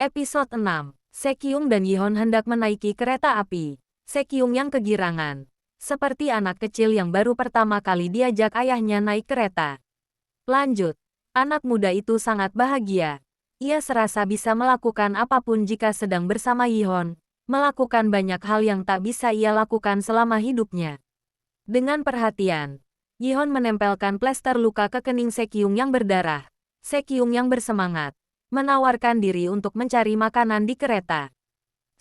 Episode 6. Sekyung dan Yihon hendak menaiki kereta api. Sekyung yang kegirangan. Seperti anak kecil yang baru pertama kali diajak ayahnya naik kereta. Lanjut. Anak muda itu sangat bahagia. Ia serasa bisa melakukan apapun jika sedang bersama Yihon. Melakukan banyak hal yang tak bisa ia lakukan selama hidupnya. Dengan perhatian, Yihon menempelkan plester luka ke kening Sekyung yang berdarah. Sekyung yang bersemangat menawarkan diri untuk mencari makanan di kereta.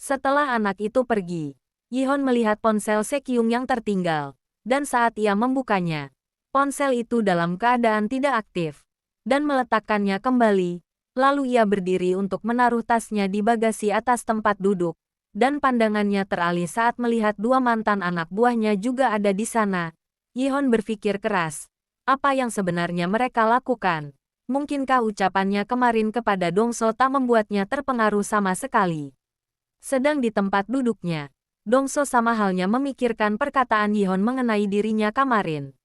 Setelah anak itu pergi, Yihon melihat ponsel Sekyung yang tertinggal, dan saat ia membukanya, ponsel itu dalam keadaan tidak aktif, dan meletakkannya kembali, lalu ia berdiri untuk menaruh tasnya di bagasi atas tempat duduk, dan pandangannya teralih saat melihat dua mantan anak buahnya juga ada di sana. Yihon berpikir keras, apa yang sebenarnya mereka lakukan? Mungkinkah ucapannya kemarin kepada Dongso tak membuatnya terpengaruh sama sekali? Sedang di tempat duduknya, Dongso sama halnya memikirkan perkataan Yihon mengenai dirinya kemarin.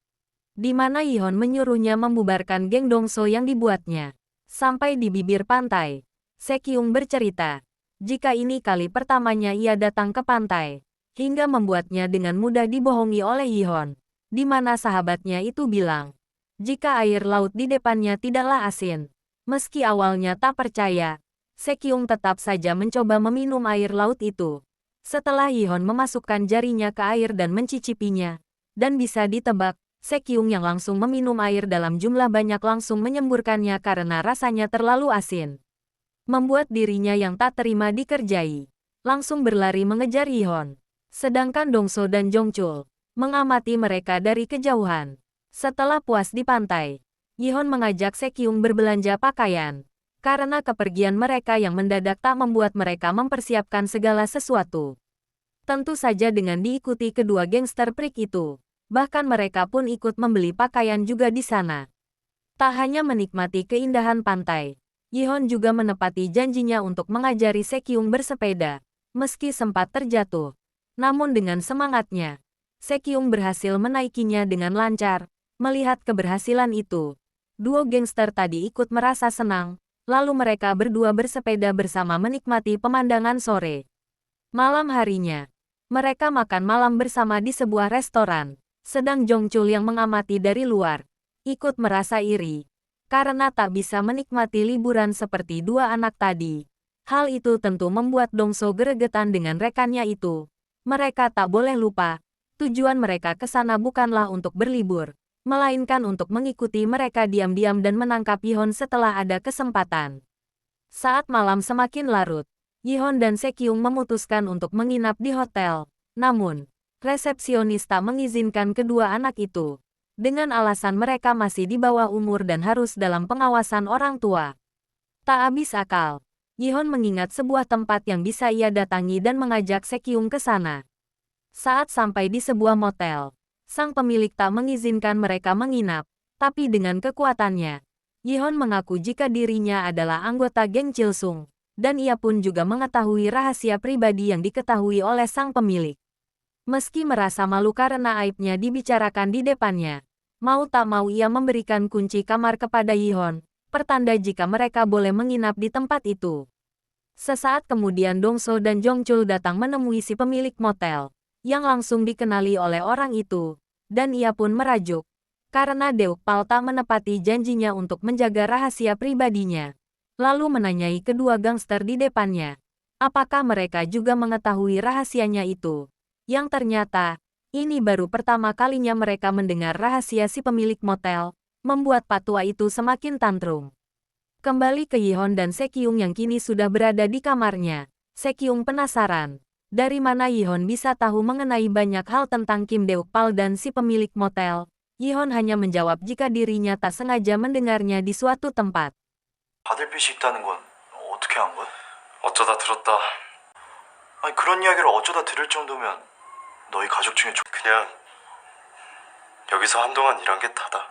Di mana Yihon menyuruhnya membubarkan geng Dongso yang dibuatnya. Sampai di bibir pantai, Sekyung bercerita, jika ini kali pertamanya ia datang ke pantai, hingga membuatnya dengan mudah dibohongi oleh Yihon, di mana sahabatnya itu bilang, jika air laut di depannya tidaklah asin. Meski awalnya tak percaya, Sekyung tetap saja mencoba meminum air laut itu. Setelah Yihon memasukkan jarinya ke air dan mencicipinya, dan bisa ditebak, Sekyung yang langsung meminum air dalam jumlah banyak langsung menyemburkannya karena rasanya terlalu asin. Membuat dirinya yang tak terima dikerjai, langsung berlari mengejar Yihon. Sedangkan Dongso dan Jongchul mengamati mereka dari kejauhan. Setelah puas di pantai, Yihon mengajak Sekyung berbelanja pakaian, karena kepergian mereka yang mendadak tak membuat mereka mempersiapkan segala sesuatu. Tentu saja dengan diikuti kedua gangster prik itu, bahkan mereka pun ikut membeli pakaian juga di sana. Tak hanya menikmati keindahan pantai, Yihon juga menepati janjinya untuk mengajari Sekyung bersepeda, meski sempat terjatuh. Namun dengan semangatnya, Sekyung berhasil menaikinya dengan lancar. Melihat keberhasilan itu, duo gangster tadi ikut merasa senang, lalu mereka berdua bersepeda bersama menikmati pemandangan sore. Malam harinya, mereka makan malam bersama di sebuah restoran, sedang Jongchul yang mengamati dari luar, ikut merasa iri, karena tak bisa menikmati liburan seperti dua anak tadi. Hal itu tentu membuat Dongso geregetan dengan rekannya itu. Mereka tak boleh lupa, tujuan mereka ke sana bukanlah untuk berlibur, melainkan untuk mengikuti mereka diam-diam dan menangkap Yihon setelah ada kesempatan. Saat malam semakin larut, Yihon dan Sekyung memutuskan untuk menginap di hotel. Namun, resepsionis tak mengizinkan kedua anak itu, dengan alasan mereka masih di bawah umur dan harus dalam pengawasan orang tua. Tak habis akal, Yihon mengingat sebuah tempat yang bisa ia datangi dan mengajak Sekyung ke sana. Saat sampai di sebuah motel, sang pemilik tak mengizinkan mereka menginap, tapi dengan kekuatannya, Yihon mengaku jika dirinya adalah anggota geng Chilsung, dan ia pun juga mengetahui rahasia pribadi yang diketahui oleh sang pemilik. Meski merasa malu karena aibnya dibicarakan di depannya, mau tak mau ia memberikan kunci kamar kepada Yihon, pertanda jika mereka boleh menginap di tempat itu. Sesaat kemudian Dongso dan Jongchul datang menemui si pemilik motel, yang langsung dikenali oleh orang itu, dan ia pun merajuk, karena Deokpal tak menepati janjinya untuk menjaga rahasia pribadinya. Lalu menanyai kedua gangster di depannya, apakah mereka juga mengetahui rahasianya itu. Yang ternyata, ini baru pertama kalinya mereka mendengar rahasia si pemilik motel, membuat patua itu semakin tantrum. Kembali ke Yihon dan Sekyung yang kini sudah berada di kamarnya, Sekyung penasaran. Dari mana Yihon bisa tahu mengenai banyak hal tentang Kim Deokpal dan si pemilik motel? Yihon hanya menjawab jika dirinya tak sengaja mendengarnya di suatu tempat. 받을 빚이 있다는 건 어떻게 한 거야? 어쩌다 들었다. 아니 그런 이야기를 어쩌다 들을 정도면 너희 가족 중에 그냥 여기서 한동안 일한 게 다다.